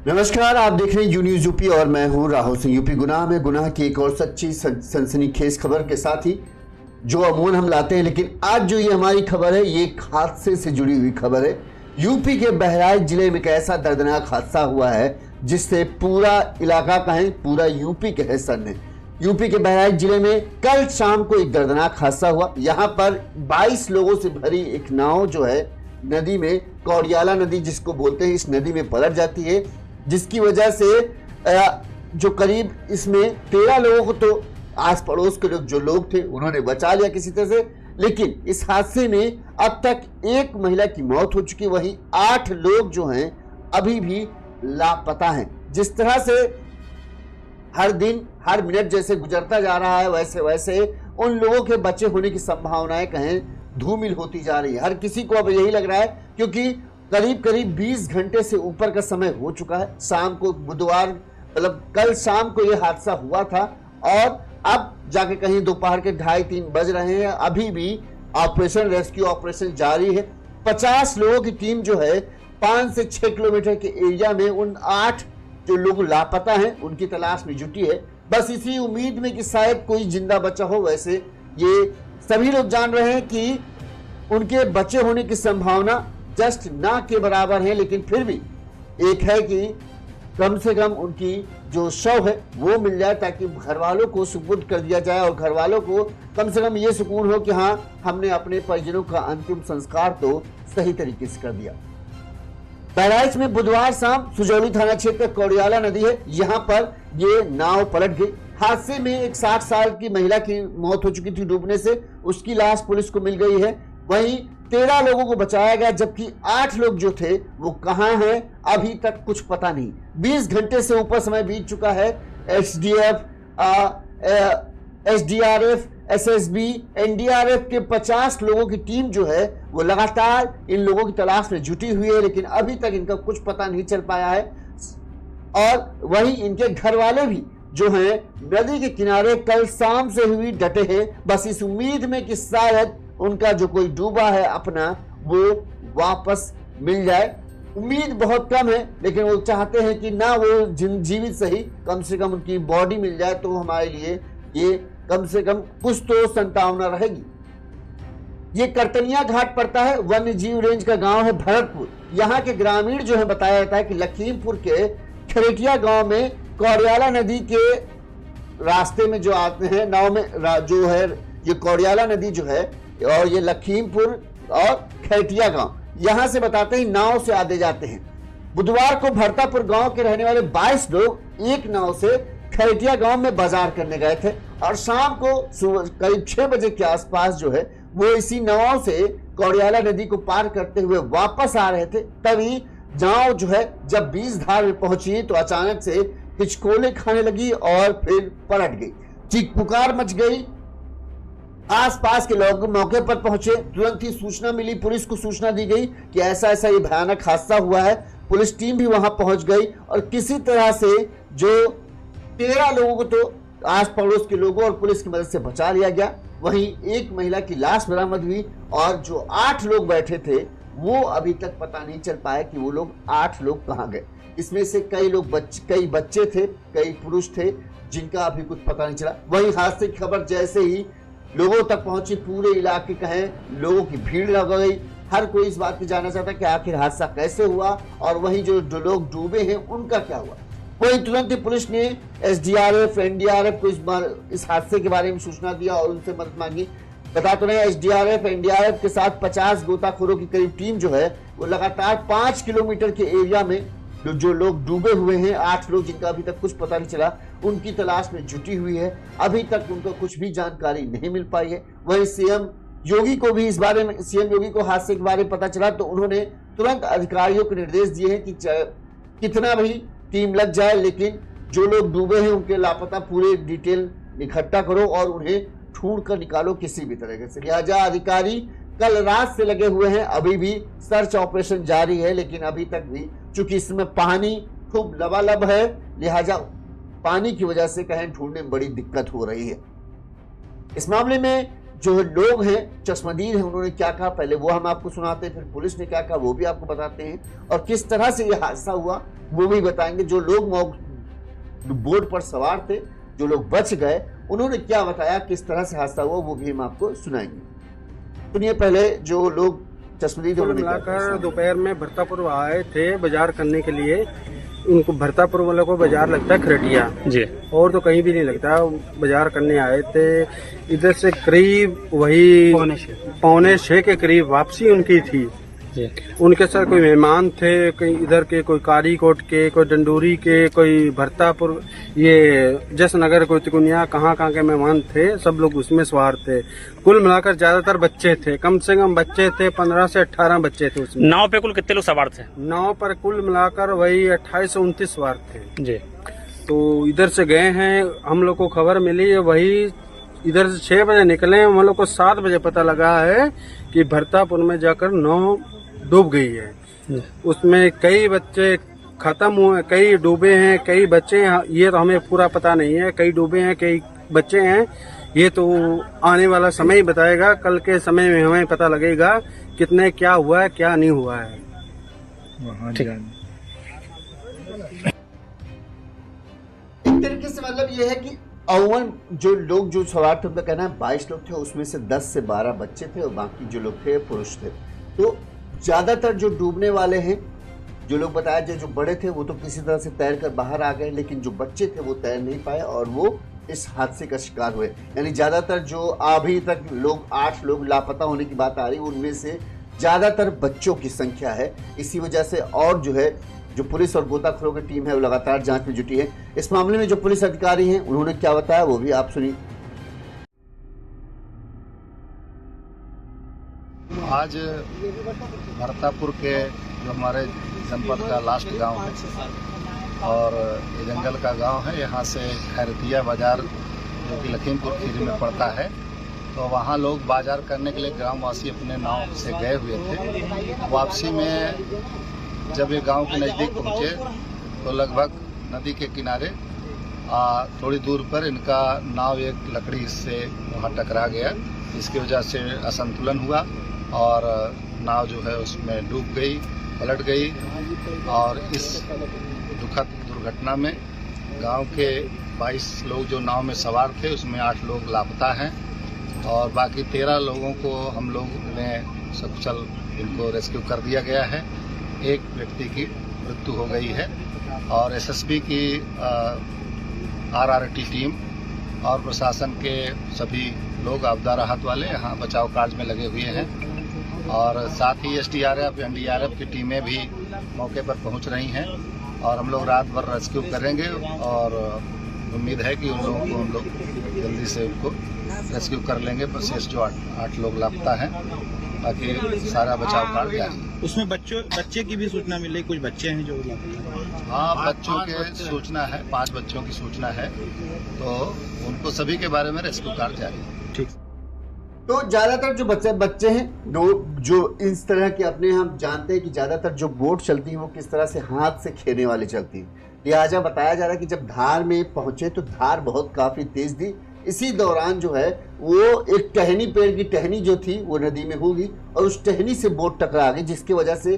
नमस्कार, आप देख रहे हैं यू न्यूज़ यूपी और मैं हूं राहुल सिंह। यूपी गुनाह में गुनाह की एक और सच्ची सनसनीखेज खबर के साथ ही जो अमूमन हम लाते हैं, लेकिन आज जो ये हमारी खबर है ये एक हादसे से जुड़ी हुई खबर है। यूपी के बहराइच जिले में एक ऐसा दर्दनाक हादसा हुआ है जिससे पूरा इलाका कहें पूरा यूपी के है सन्न। यूपी के बहराइच जिले में कल शाम को एक दर्दनाक हादसा हुआ। यहाँ पर 22 लोगों से भरी एक नाव जो है नदी में, कौड़ियाला नदी जिसको बोलते हैं, इस नदी में पलट जाती है, जिसकी वजह से जो करीब इसमें 13 लोगों को तो आस पड़ोस के जो लोग थे उन्होंने बचा लिया किसी तरह से, लेकिन इस हादसे में अब तक एक महिला की मौत हो चुकी, वहीं 8 लोग जो हैं अभी भी लापता हैं। जिस तरह से हर दिन हर मिनट जैसे गुजरता जा रहा है वैसे वैसे उन लोगों के बचे होने की संभावनाएं कहें धूमिल होती जा रही है। हर किसी को अब यही लग रहा है क्योंकि करीब 20 घंटे से ऊपर का समय हो चुका है। शाम को बुधवार मतलब कल शाम को यह हादसा हुआ था और अब जाके कहीं दोपहर के 2:30-3 बज रहे हैं, अभी भी ऑपरेशन रेस्क्यू ऑपरेशन जारी है। 50 लोगों की टीम जो है 5 से 6 किलोमीटर के एरिया में उन 8 जो लोग लापता हैं उनकी तलाश में जुटी है, बस इसी उम्मीद में कि शायद कोई जिंदा बचा हो। वैसे ये सभी लोग जान रहे हैं कि उनके बचे होने की संभावना जस्ट ना के बराबर है, लेकिन फिर भी एक है कि कम से कम उनकी जो शव है वो मिल जाए ताकि घर वालों को सुपुर्द कर दिया जाए और घर वालों को कम से कम ये सुकून हो कि हाँ, हमने अपने परिजनों का अंतिम संस्कार तो सही तरीके से कर दिया। बहराइच में बुधवार शाम सुजौली थाना क्षेत्र कौड़ियाला नदी है, यहाँ पर ये नाव पलट गई। हादसे में एक 60 साल की महिला की मौत हो चुकी थी डूबने से, उसकी लाश पुलिस को मिल गई है। वहीं 13 लोगों को बचाया गया, जबकि 8 लोग जो थे वो कहां हैं अभी तक कुछ पता नहीं। 20 घंटे से ऊपर समय बीत चुका है। एसडीएफ, एसडीआरएफ, एसएसबी, एनडीआरएफ के 50 लोगों की टीम जो है वो लगातार इन लोगों की तलाश में जुटी हुई है, लेकिन अभी तक इनका कुछ पता नहीं चल पाया है। और वहीं इनके घर वाले भी जो हैं नदी के किनारे कल शाम से हुई डटे हैं, बस इस उम्मीद में कि शायद उनका जो कोई डूबा है अपना वो वापस मिल जाए। उम्मीद बहुत कम है, लेकिन वो चाहते हैं कि ना वो जीवित सही, कम से कम उनकी बॉडी मिल जाए तो हमारे लिए ये कम से कम कुछ तो संभावना रहेगी। ये करतनिया घाट पड़ता है, वन्य जीव रेंज का गांव है भरतपुर। यहाँ के ग्रामीण जो है बताया जाता है कि लखीमपुर के खरेटिया गांव में कौड़ियाला नदी के रास्ते में जो आते हैं नाव में जो है ये कौड़ियाला नदी जो है और ये लखीमपुर और खैटिया गांव, यहां से बताते हैं नाव से आते जाते हैं। बुधवार को भरतापुर गांव के रहने वाले 22 लोग एक नाव से खैटिया गांव में बाजार करने गए थे और शाम को करीब 6 बजे के आसपास जो है वो इसी नाव से कौड़ियाला नदी को पार करते हुए वापस आ रहे थे। तभी नाव जो है जब बीच धार में पहुंची तो अचानक से हिचकोले खाने लगी और फिर पलट गई। चीख पुकार मच गई। आसपास के लोग मौके पर पहुंचे, तुरंत ही सूचना मिली, पुलिस को सूचना दी गई कि ऐसा ऐसा ये भयानक हादसा हुआ है। पुलिस टीम भी वहां पहुंच गई और किसी तरह से जो 13 लोगों को तो आस पड़ोस के लोगों और पुलिस की मदद से बचा लिया गया। वहीं एक महिला की लाश बरामद हुई और जो 8 लोग बैठे थे वो अभी तक पता नहीं चल पाया कि वो लोग 8 लोग कहाँ गए। इसमें से कई बच्चे थे, कई पुरुष थे जिनका अभी कुछ पता नहीं चला। वहीं हादसे की खबर जैसे ही लोगों तक पहुंची, पूरे इलाके कहें लोगों की भीड़ लग गई। हर कोई इस बात को जानना चाहता कि आखिर हादसा कैसे हुआ और वहीं जो लोग डूबे हैं उनका क्या हुआ। वहीं तुरंत ही पुलिस ने एसडीआरएफ, एनडीआरएफ को इस हादसे के बारे में सूचना दिया और उनसे मदद मांगी। बता तो रहे एसडीआरएफ, एनडीआरएफ के साथ 50 गोताखोरों की करीब टीम जो है वो लगातार 5 किलोमीटर के एरिया में जो लोग डूबे हुए हैं, 8 लोग जिनका अभी तक कुछ पता नहीं चला, उनकी तलाश में जुटी हुई है। अभी तक उनको कुछ भी जानकारी नहीं मिल पाई है। वहीं सीएम योगी को भी इस बारे में, सीएम योगी को हादसे के बारे में पता चला तो उन्होंने तुरंत अधिकारियों को निर्देश दिए हैं कि कितना भी टीम लग जाए, लेकिन जो लोग डूबे हैं उनके लापता पूरे डिटेल इकट्ठा करो और उन्हें ढूंढ कर निकालो किसी भी तरीके से। लिहाजा अधिकारी कल रात से लगे हुए हैं, अभी भी सर्च ऑपरेशन जारी है, लेकिन अभी तक भी चूंकि इसमें पानी खूब लबालब है, लिहाजा पानी की वजह से कहें ढूंढने में बड़ी दिक्कत हो रही है। इस मामले में जो लोग हैं चश्मदीद हैं उन्होंने क्या कहा पहले वो हम आपको सुनाते हैं, फिर पुलिस ने क्या कहा वो भी आपको बताते हैं, और किस तरह से ये हादसा हुआ वो भी बताएंगे। जो लोग बोट पर सवार थे, जो लोग बच गए, उन्होंने क्या बताया, किस तरह से हादसा हुआ वो भी हम आपको सुनाएंगे। सुनिए पहले जो लोग चश्मदीद मिलाकर दोपहर में भरतापुर आए थे बाजार करने के लिए। उनको भरतापुर वालों को बाजार लगता है खरटिया जी, और तो कहीं भी नहीं लगता। बाजार करने आए थे, इधर से करीब वही 5:45 के करीब वापसी उनकी थी। उनके साथ कोई मेहमान थे, कहीं इधर के, कोई कारीकोट के, कोई डंडोरी के, कोई भरतापुर, ये जसनगर, कोई तिकुनिया, कहाँ के मेहमान थे, सब लोग उसमें सवार थे। कुल मिलाकर ज्यादातर बच्चे थे, कम से कम बच्चे थे 15 से 18 बच्चे थे उसमें। नाव पे कुल कितने लोग सवार थे? नाव पर कुल मिलाकर वही 28 से 29 सवार थे जी। तो इधर से गए हैं, हम लोग को खबर मिली, वही इधर से 6 बजे निकले, हम लोग को 7 बजे पता लगा है कि भरतापुर में जाकर नाव डूब गई है। उसमें कई बच्चे खत्म हुए, कई डूबे हैं, कई बच्चे हैं, ये तो हमें पूरा पता नहीं है। कई डूबे हैं, कई बच्चे हैं, ये तो आने वाला समय ही बताएगा। कल के समय में हमें पता लगेगा कितने क्या हुआ है, क्या नहीं हुआ है। एक तरीके से मतलब ये है कि अमूमन जो लोग जो सवार थे उनका कहना है 22 लोग थे, उसमें से 10 से 12 बच्चे थे और बाकी जो लोग थे पुरुष थे। तो ज्यादातर जो डूबने वाले हैं, जो लोग बताया जाए जो बड़े थे वो तो किसी तरह से तैर कर बाहर आ गए, लेकिन जो बच्चे थे वो तैर नहीं पाए और वो इस हादसे का शिकार हुए। यानी ज्यादातर जो अभी तक लोग 8 लोग लापता होने की बात आ रही है, उनमें से ज्यादातर बच्चों की संख्या है। इसी वजह से और जो है जो पुलिस और गोताखोरों की टीम है वो लगातार जांच में जुटी है। इस मामले में जो पुलिस अधिकारी हैं उन्होंने क्या बताया वो भी आप सुनिए। आज भरतापुर के जो हमारे जनपद का लास्ट गांव है और ये जंगल का गांव है, यहाँ से खैरतिया बाजार जो कि लखीमपुर खीरी में पड़ता है, तो वहाँ लोग बाजार करने के लिए ग्रामवासी अपने नाव से गए हुए थे। वापसी में जब ये गांव के नज़दीक पहुँचे तो लगभग नदी के किनारे थोड़ी दूर पर इनका नाव एक लकड़ी से वहाँ टकरा गया। इसकी वजह से असंतुलन हुआ और नाव जो है उसमें डूब गई, पलट गई और इस दुखद दुर्घटना में गांव के 22 लोग जो नाव में सवार थे उसमें 8 लोग लापता हैं और बाकी 13 लोगों को हम लोग ने सकुशल इनको रेस्क्यू कर दिया गया है। एक व्यक्ति की मृत्यु हो गई है और एसएसबी की आरआरटी टीम और प्रशासन के सभी लोग आपदा राहत वाले यहाँ बचाव कार्य में लगे हुए हैं और साथ ही एसडीआरएफ एनडीआरएफ की टीमें भी मौके पर पहुँच रही हैं और हम लोग रात भर रेस्क्यू करेंगे और उम्मीद है कि उन लोगों को हम लोग जल्दी से उनको रेस्क्यू कर लेंगे। पर शेष जो 8 लोग लापता हैं, बाकी सारा बचाव कार्य जारी है। उसमें बच्चे की भी सूचना मिली, कुछ बच्चे हैं जो हाँ, बच्चों के सूचना है, 5 बच्चों की सूचना है, तो उनको सभी के बारे में रेस्क्यू कार्य जारी है। ठीक। तो ज्यादातर जो बच्चे हैं जो इस तरह के अपने हम जानते हैं कि ज्यादातर जो बोट चलती है वो किस तरह से हाथ से खेने वाली चलती है। लिहाजा बताया जा रहा है कि जब धार में पहुंचे तो धार बहुत काफी तेज थी। इसी दौरान जो है वो एक टहनी, पेड़ की टहनी जो थी वो नदी में होगी और उस टहनी से बोट टकरा गई, जिसकी वजह से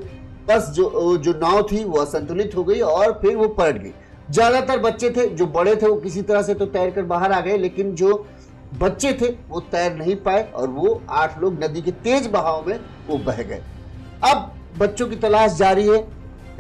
बस जो नाव थी वो असंतुलित हो गई और फिर वो पलट गई। ज्यादातर बच्चे थे, जो बड़े थे वो किसी तरह से तो तैर कर बाहर आ गए, लेकिन जो बच्चे थे वो तैर नहीं पाए और वो 8 लोग नदी के तेज बहाव में वो बह गए। अब बच्चों की तलाश जारी है।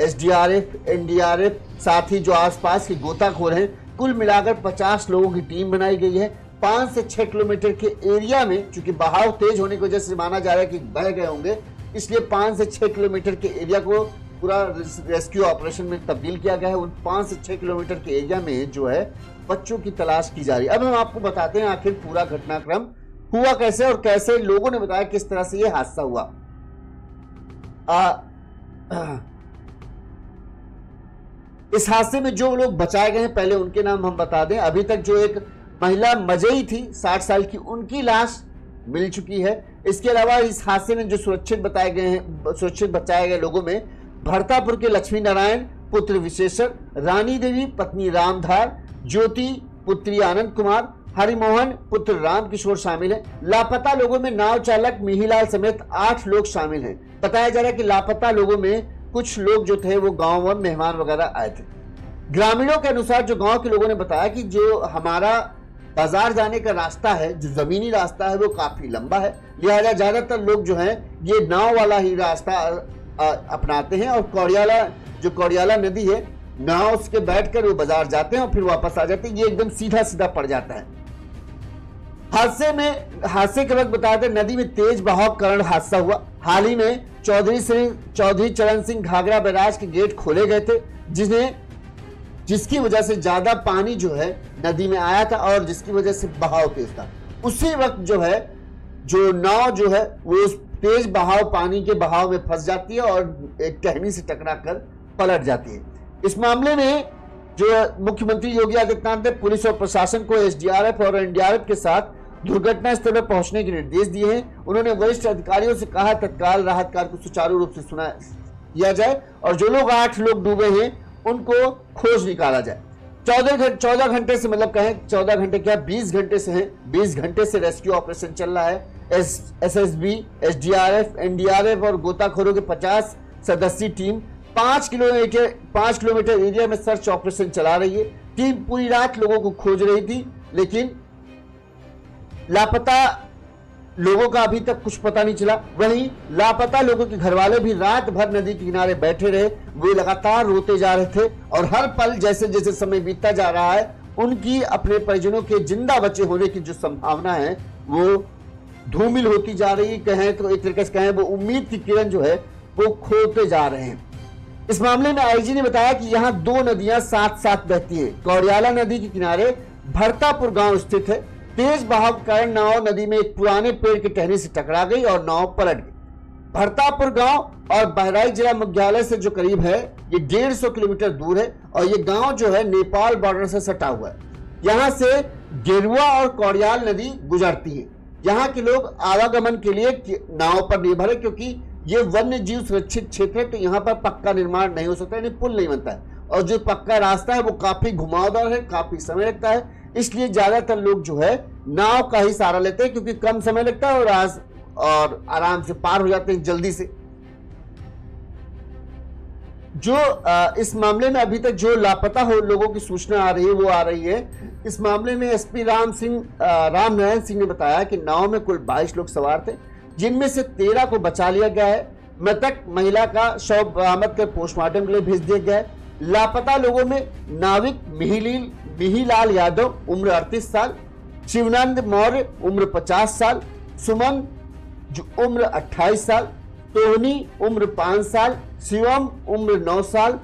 एसडीआरएफ, एनडीआरएफ, साथ ही जो आसपास के गोताखोर हैं, कुल मिलाकर 50 लोगों की टीम बनाई गई है। 5 से 6 किलोमीटर के एरिया में, चूंकि बहाव तेज होने की वजह से माना जा रहा है कि बह गए होंगे, इसलिए 5 से 6 किलोमीटर के एरिया को पूरा रेस्क्यू ऑपरेशन में तब्दील किया गया है। उन 5 से 6 किलोमीटर के एरिया में जो है बच्चों की तलाश की जा रही है। अब हम आपको बताते हैं आखिर पूरा घटनाक्रम हुआ कैसे और कैसे लोगों ने बताया किस तरह से यह हादसा हुआ। इस हादसे में जो लोग बचाए गए हैं पहले उनके नाम हम बता दें। अभी तक जो एक महिला मजई थी 60 साल की, उनकी लाश मिल चुकी है। इसके अलावा इस हादसे में जो सुरक्षित बचाए गए लोगों में भरतापुर के लक्ष्मी नारायण पुत्र विशेषण, रानी देवी पत्नी रामधार, ज्योति पुत्री आनंद कुमार, हरिमोहन पुत्र राम किशोर शामिल है। लापता लोगों में नाव चालक मिहिलाल समेत 8 लोग शामिल हैं। बताया जा रहा है कि लापता लोगों में कुछ लोग जो थे वो गांव में मेहमान वगैरह आए थे। ग्रामीणों के अनुसार जो गांव के लोगों ने बताया कि जो हमारा बाजार जाने का रास्ता है, जो जमीनी रास्ता है, वो काफी लंबा है, लिहाजा ज्यादातर लोग जो है ये नाव वाला ही रास्ता अपनाते हैं और कौड़ियाला नदी है, नाव उसके बैठकर वो बाजार जाते हैं और फिर वापस आ जाते हैं। ये एकदम सीधा सीधा पड़ जाता है। हादसे के वक्त बताया था नदी में तेज बहाव के कारण हादसा हुआ। हाल ही में चौधरी चरण सिंह घाघरा बैराज के गेट खोले गए थे, जिसकी वजह से ज्यादा पानी जो है नदी में आया था और जिसकी वजह से बहाव तेज था। उसी वक्त जो है जो नाव जो है वो उस तेज बहाव पानी के बहाव में फंस जाती है और एक टहनी से टकरा कर पलट जाती है। इस मामले में जो मुख्यमंत्री योगी आदित्यनाथ ने पुलिस और प्रशासन को एसडीआरएफ और एनडीआरएफ के साथ दुर्घटना स्थल पर पहुंचने के निर्देश दिए हैं। उन्होंने वरिष्ठ अधिकारियों से कहा तत्काल राहत कार्य को सुचारू रूप से किया जाए और जो लोग 8 लोग डूबे हैं उनको खोज निकाला जाए। 14 घंटे से, मतलब कहें 14 घंटे क्या 20 घंटे से है, 20 घंटे से रेस्क्यू ऑपरेशन चल रहा है। एसएसबी, एसडीआरएफ, एनडीआरएफ और गोताखोरों की 50 सदस्यीय टीम 5 किलोमीटर एरिया में सर्च ऑपरेशन चला रही है। टीम पूरी रात लोगों को खोज रही थी, लेकिन लापता लोगों का अभी तक कुछ पता नहीं चला। वहीं लापता लोगों के घर वाले भी रात भर नदी के किनारे बैठे रहे। वे लगातार रोते जा रहे थे और हर पल जैसे जैसे समय बीतता जा रहा है उनकी अपने परिजनों के जिंदा बचे होने की जो संभावना है वो धूमिल होती जा रही है। कहें तो एक तरीके से कहें वो उम्मीद की किरण जो है वो खोते जा रहे हैं। इस मामले में आईजी ने बताया कि यहाँ 2 नदियां साथ साथ बहती हैं। कौड़ियाला नदी के किनारे भरतापुर गांव स्थित है। तेज बहाव के कारण नाव नदी में एक पुराने पेड़ की टहनी से टकरा गई और नाव पलट गई। भरतापुर गांव और बहराइच जिला मुख्यालय से जो करीब है ये 150 किलोमीटर दूर है और ये गांव जो है नेपाल बॉर्डर से सटा हुआ है। यहाँ से गेरुआ और कौड़ियाल नदी गुजरती है। यहाँ के लोग आवागमन के लिए नाव पर निर्भर है क्योंकि ये वन्य जीव सुरक्षित क्षेत्र है, तो यहाँ पर पक्का निर्माण नहीं हो सकता, यानी पुल नहीं बनता है और जो पक्का रास्ता है वो काफी घुमावदार है, काफी समय लगता है। इसलिए ज्यादातर लोग जो है नाव का ही सहारा लेते हैं क्योंकि कम समय लगता है और आराम से पार हो जाते हैं जल्दी से। जो इस मामले में अभी तक जो लापता हो लोगों की सूचना आ रही है वो आ रही है। इस मामले में एसपी राम नारायण सिंह ने बताया कि नाव में कुल 22 लोग सवार थे, जिनमें से 13 को बचा लिया गया है। मृतक महिला का शव बरामद कर पोस्टमार्टम के लिए भेज दिया गया है। लापता लोगों में नाविक मिहिलाल यादव उम्र 38 साल, शिवनंद मौर्य उम्र 50 साल, सुमन उम्र 28 साल, तोहनी उम्र 5 साल, शिवम उम्र 9 साल,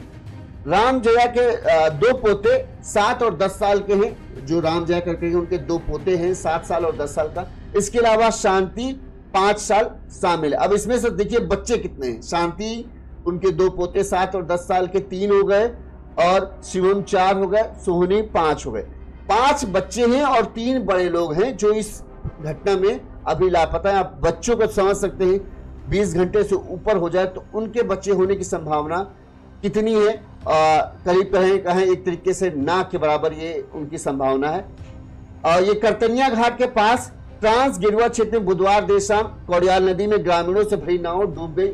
राम जया के 2 पोते 7 और 10 साल के हैं। जो राम जया करके हैं उनके 2 पोते हैं 7 साल और 10 साल का। इसके अलावा शांति 5 साल शामिल है। अब इसमें से देखिए बच्चे कितने हैं। शांति उनके 2 पोते 7 और 10 साल के 3 हो गए और शिवम 4 हो गए, सोहनी 5 हो गए। 5 बच्चे हैं और 3 बड़े लोग हैं जो इस घटना में अभी लापता है। आप बच्चों को समझ सकते हैं 20 घंटे से ऊपर हो जाए तो उनके बच्चे होने की संभावना कितनी है। करीब कहें एक तरीके से ना के बराबर ये उनकी संभावना है। और ये करतनिया घाट के पास ट्रांस गेरुआ क्षेत्र में बुधवार देर शाम कौड़ियाल नदी में ग्रामीणों से भरी नाव डूब गई।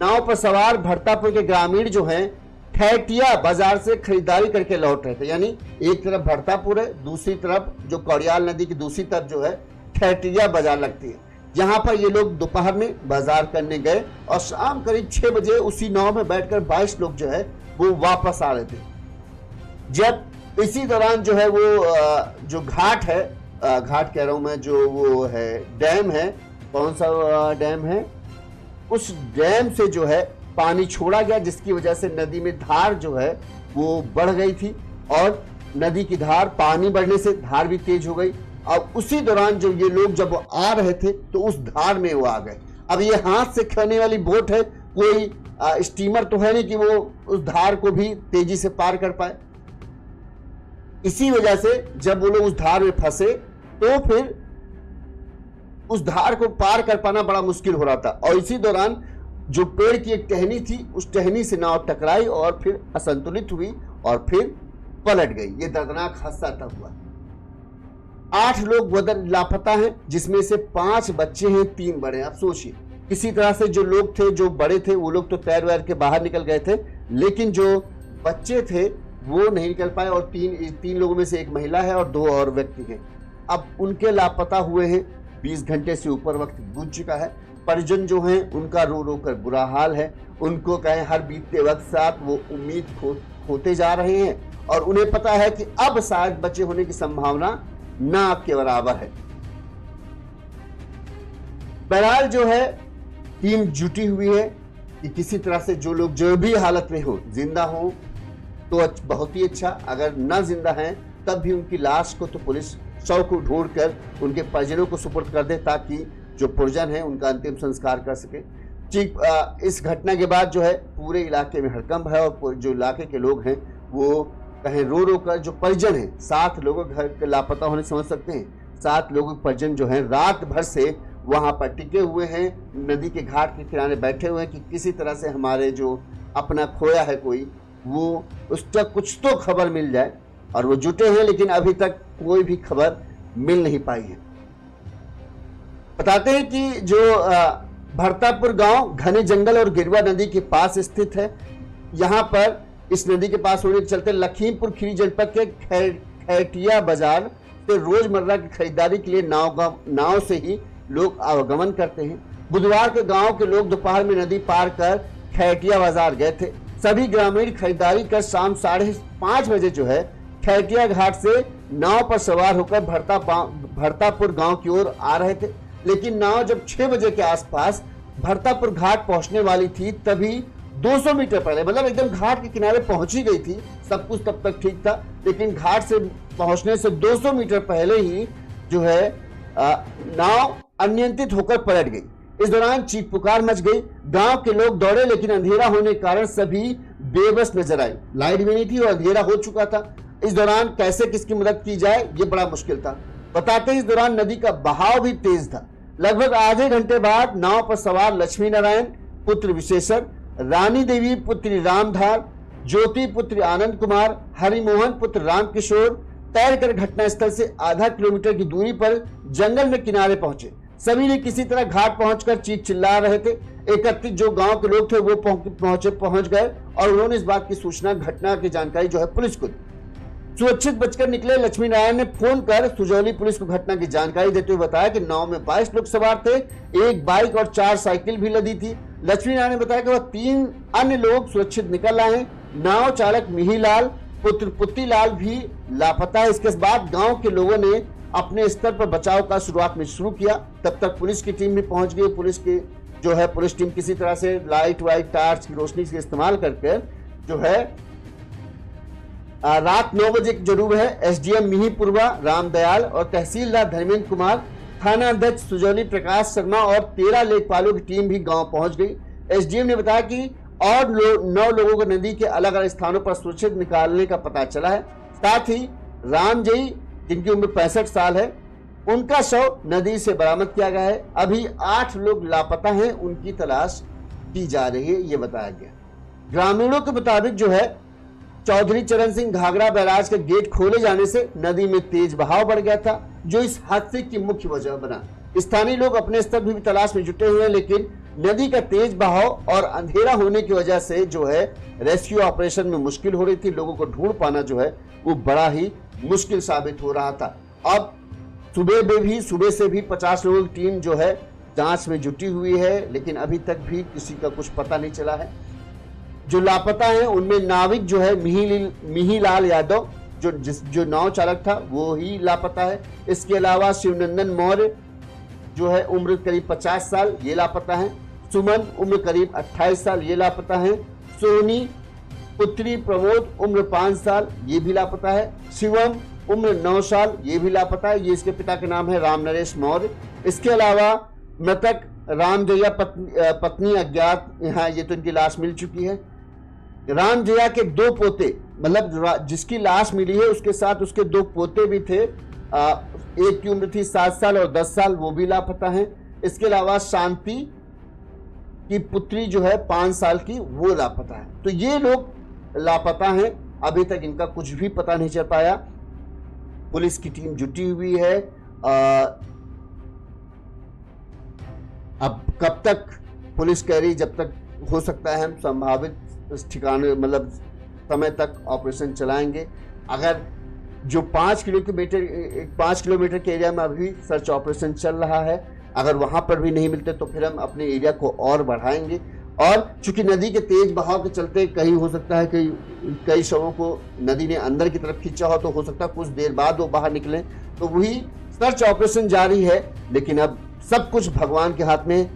नाव पर सवार भरतापुर के ग्रामीण जो हैं ठैटिया बाजार से खरीदारी करके लौट रहे थे। यानी एक तरफ भरतापुर है, दूसरी तरफ जो कौड़ियाल नदी की दूसरी तरफ जो है ठैटिया बाजार लगती है। यहाँ पर ये लोग दोपहर में बाजार करने गए और शाम करीब 6 बजे उसी नाव में बैठकर 22 लोग जो है वो वापस आ रहे थे। जब इसी दौरान जो है वो जो घाट है, घाट कह रहा हूं मैं, जो वो है डैम है, कौन सा डैम है, उस डैम से जो है पानी छोड़ा गया जिसकी वजह से नदी में धार जो है वो बढ़ गई थी और नदी की धार, पानी बढ़ने से धार भी तेज हो गई। अब उसी दौरान जो ये लोग जब आ रहे थे तो उस धार में वो आ गए। अब ये हाथ से खेलने वाली बोट है, कोई स्टीमर तो है नहीं कि वो उस धार को भी तेजी से पार कर पाए। इसी वजह से जब वो लोग उस धार में फंसे तो फिर उस धार को पार कर पाना बड़ा मुश्किल हो रहा था और इसी दौरान जो पेड़ की एक टहनी थी उस टहनी से नाव टकराई और फिर असंतुलित हुई और फिर पलट गई। ये दर्दनाक हादसा तब हुआ। 8 लोग लापता हैं, जिसमें से 5 बच्चे हैं, 3 बड़े हैं। आप सोचिए, किसी तरह से जो लोग थे, जो बड़े थे, वो लोग तो तैर वैर के बाहर निकल गए थे, लेकिन जो बच्चे थे वो नहीं निकल पाए। और 3 लोगों में से 1 महिला है और 2 और व्यक्ति हैं। अब उनके लापता हुए हैं 20 घंटे से ऊपर वक्त गुजर चुका है। परिजन जो हैं उनका रो रो कर बुरा हाल है। उनको कहें हर बीतते वक्त साथ वो उम्मीद खोते जा रहे हैं और उन्हें पता है कि अब शायद बचे होने की संभावना ना के बराबर है। बहरहाल जो है टीम जुटी हुई है कि किसी तरह से जो लोग जो भी हालत में हो, जिंदा हो तो बहुत ही अच्छा, अगर ना जिंदा हैं तब भी उनकी लाश को तो पुलिस शव को ढूंढकर उनके परिजनों को सुपुर्द कर दे, ताकि जो परिजन है उनका अंतिम संस्कार कर सके। ठीक इस घटना के बाद जो है पूरे इलाके में हड़कंप है और जो इलाके के लोग हैं वो कहें रो रो कर, जो परिजन हैं 7 लोगों घर के लापता होने समझ सकते हैं, 7 लोगों के परिजन जो हैं रात भर से वहां पर टिके हुए हैं, नदी के घाट के किनारे बैठे हुए हैं कि किसी तरह से हमारे जो अपना खोया है कोई, वो उसका कुछ तो खबर मिल जाए। और वो जुटे हैं, लेकिन अभी तक कोई भी खबर मिल नहीं पाई है। बताते हैं कि जो भरतापुर गांव घने जंगल और गिरवा नदी के पास स्थित है। यहाँ पर इस नदी के पास होने के चलते लखीमपुर खीरी जनपद के खैटिया बाजार से रोजमर्रा की खरीदारी के लिए नाव से ही लोग आवागमन करते हैं। बुधवार के गांव के लोग दोपहर में नदी पार कर खैटिया बाजार गए थे। सभी ग्रामीण खरीदारी कर शाम 5:30 बजे जो है खैटिया घाट से नाव पर सवार होकर भरतापुर गांव की ओर आ रहे थे, लेकिन नाव जब 6 बजे के आसपास भरतापुर घाट पहुंचने वाली थी तभी 200 मीटर पहले, मतलब एकदम घाट के किनारे पहुंची गई थी, सब कुछ तब तक ठीक था, लेकिन घाट से पहुंचने से 200 मीटर पहले ही जो है नाव अनियंत्रित होकर पलट गई। इस दौरान चीख पुकार मच गई। गांव के लोग दौड़े, लेकिन अंधेरा होने के कारण सभी बेबस नजर आए। लाइट भी नहीं थी और अंधेरा हो चुका था। इस दौरान कैसे किसकी मदद की जाए ये बड़ा मुश्किल था। बताते हैं इस दौरान नदी का बहाव भी तेज था। लगभग आधे घंटे बाद नाव पर सवार लक्ष्मी नारायण पुत्र विशेषण, रानी देवी पुत्री रामधार, ज्योति पुत्र आनंद कुमार, हरिमोहन पुत्र रामकिशोर तैरकर घटनास्थल से आधा किलोमीटर की दूरी पर जंगल में किनारे पहुंचे। सभी ने किसी तरह घाट पहुंचकर चीख चिल्ला रहे थे। एकत्रित जो गांव के लोग थे वो पहुंच गए और उन्होंने इस बात की सूचना, घटना की जानकारी जो है पुलिस को दी। सुरक्षित बचकर निकले लक्ष्मी नारायण ने फोन कर सुजौली पुलिस को घटना की जानकारी देते हुए बताया कि नाव में 22 लोग सवार थे, 1 बाइक और 4 साइकिल भी लदी थी। लक्ष्मी नारायण ने बताया कि वह 3 अन्य लोग सुरक्षित निकल आए हैं। नाव चालक मिहीलाल पुत्र पुत्तीलाल भी लापता है। इसके बाद गांव के लोगों ने अपने स्तर पर बचाव का शुरुआत में शुरू किया। तब तक पुलिस की टीम भी पहुंच गई। पुलिस टीम किसी तरह से लाइट वाइट टार्च की रोशनी से इस्तेमाल करके जो है रात 9 बजे जरूर है एसडीएम मिहीपुरवा रामदयाल और तहसीलदार धर्मेंद्र कुमार, थाना अध्यक्ष सुजौली प्रकाश शर्मा और 13 लेखपालों की टीम भी गांव पहुंच गई। एसडीएम ने बताया कि और 9 लोगों को नदी के अलग अलग स्थानों पर सुरक्षित निकालने का पता चला है। साथ ही रामजयी जिनकी उम्र 65 साल है, उनका शव नदी से बरामद किया गया है। अभी 8 लोग लापता हैं, उनकी तलाश की जा रही है, ये बताया गया। ग्रामीणों के मुताबिक जो है चौधरी चरण सिंह घाघरा बैराज के गेट खोले जाने से नदी में तेज बहाव बढ़ गया था, जो इस हादसे की मुख्य वजह बना। स्थानीय लोग अपने स्तर पर भी तलाश में जुटे हुए हैं, लेकिन नदी का तेज बहाव और अंधेरा होने की वजह से जो है रेस्क्यू ऑपरेशन में मुश्किल हो रही थी। लोगों को ढूंढ पाना जो है वो बड़ा ही मुश्किल साबित हो रहा था। अब सुबह से भी 50 लोगों की टीम जो है जांच में जुटी हुई है, लेकिन अभी तक भी किसी का कुछ पता नहीं चला है। जो लापता है उनमें नाविक जो है मिहीलाल यादव जो नाव चालक था वो ही लापता है। इसके अलावा शिवनंदन मौर्य जो है उम्र करीब 50 साल, ये लापता है। सुमन उम्र करीब 28 साल, ये लापता है। सोनी पुत्री प्रमोद उम्र 5 साल, ये भी लापता है। शिवम उम्र 9 साल, ये भी लापता है। ये इसके पिता के नाम है राम नरेश मौर्य। इसके अलावा मृतक रामजया पत्नी अज्ञात, यहाँ ये तो इनकी लाश मिल चुकी है। रामजया के 2 पोते, मतलब जिसकी लाश मिली है उसके साथ उसके 2 पोते भी थे। एक की उम्र थी 7 साल और 10 साल, वो भी लापता है। इसके अलावा शांति की पुत्री जो है 5 साल की, वो लापता है। तो ये लोग लापता हैं, अभी तक इनका कुछ भी पता नहीं चल पाया। पुलिस की टीम जुटी हुई है। अब कब तक पुलिस कह रही, जब तक हो सकता है हम संभावित ठिकाने मतलब समय तक ऑपरेशन चलाएंगे। अगर जो 5 किलोमीटर के एरिया में अभी सर्च ऑपरेशन चल रहा है, अगर वहां पर भी नहीं मिलते तो फिर हम अपने एरिया को और बढ़ाएंगे। और चूंकि नदी के तेज बहाव के चलते कहीं हो सकता है कि कई शवों को नदी ने अंदर की तरफ खींचा हो, तो हो सकता है कुछ देर बाद वो बाहर निकले, तो वही सर्च ऑपरेशन जारी है। लेकिन अब सब कुछ भगवान के हाथ में।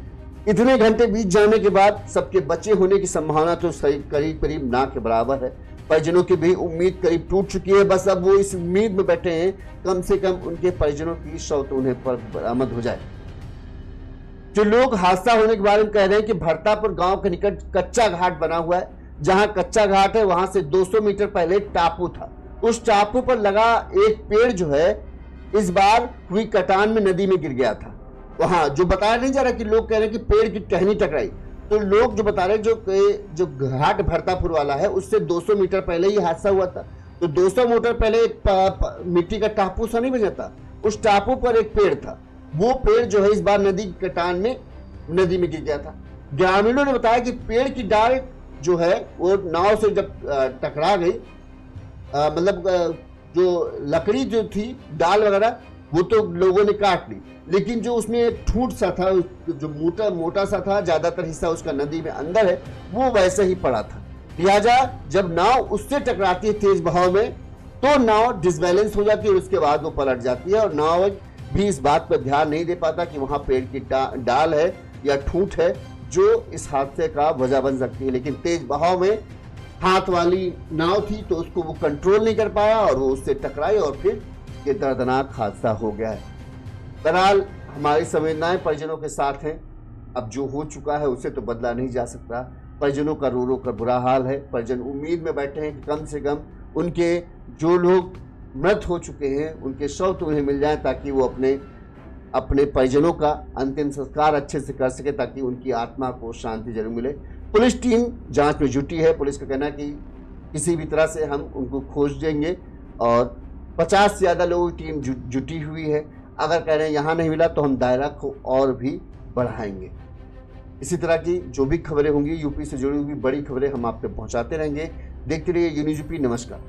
इतने घंटे बीत जाने के बाद सबके बचे होने की संभावना तो करीब करीब ना के बराबर है। परिजनों की भी उम्मीद करीब टूट चुकी है। बस अब वो इस उम्मीद में बैठे हैं कम से कम उनके परिजनों की शव तो उन्हें पर बरामद हो जाए। जो लोग हादसा होने के बारे में कह रहे हैं कि भरतापुर गांव के निकट कच्चा घाट बना हुआ है। जहां कच्चा घाट है वहां से 200 मीटर पहले टापू था। उस टापू पर लगा एक पेड़ जो है इस बार हुई कटान में नदी में गिर गया था। वहां जो बताया नहीं जा रहा कि लोग कह रहे हैं कि पेड़ की टहनी टकराई, तो लोग जो बता रहे हैं जो घाट भरतापुर वाला है उससे 200 मीटर पहले ही हादसा हुआ था। तो 200 मीटर पहले एक मिट्टी का टापू सा नहीं बना था, उस टापू पर एक पेड़ था। वो पेड़ जो है इस बार नदी की कटान में नदी में गिर गया था। ग्रामीणों ने बताया कि पेड़ की डाल जो है वो नाव से जब टकरा गई, मतलब जो लकड़ी जो थी डाल वगैरह वो तो लोगों ने काट ली, लेकिन जो उसमें एक ठूंठ सा था जो मोटा सा था, ज्यादातर हिस्सा उसका नदी में अंदर है, वो वैसे ही पड़ा था। लिहाजा जब नाव उससे टकराती है तेज बहाव में तो नाव डिसबैलेंस हो जाती है और उसके बाद वो पलट जाती है। और नाव भी इस बात पर ध्यान नहीं दे पाता कि वहां पेड़ की डाल है या ठूंठ है जो इस हादसे का वजह बन सकती है। लेकिन तेज बहाव में हाथ वाली नाव थी तो उसको वो कंट्रोल नहीं कर पाया और वो उससे टकराई और फिर ये दर्दनाक हादसा हो गया है। बहरहाल हमारी संवेदनाएं परिजनों के साथ हैं। अब जो हो चुका है उसे तो बदला नहीं जा सकता। परिजनों का रो रो कर बुरा हाल है। परिजन उम्मीद में बैठे हैं कि कम से कम उनके जो लोग मृत हो चुके हैं उनके शव तो उन्हें मिल जाए ताकि वो अपने परिजनों का अंतिम संस्कार अच्छे से कर सके, ताकि उनकी आत्मा को शांति जरूर मिले। पुलिस टीम जांच में जुटी है। पुलिस का कहना है कि किसी भी तरह से हम उनको खोज देंगे और 50 से ज़्यादा लोगों की टीम जुटी हुई है। अगर कह रहे हैं यहाँ नहीं मिला तो हम दायरा को और भी बढ़ाएंगे। इसी तरह की जो भी खबरें होंगी यूपी से जुड़ी हुई बड़ी खबरें हम आप तक पहुँचाते रहेंगे। देखते रहिए यूनिज़ यूपी। नमस्कार।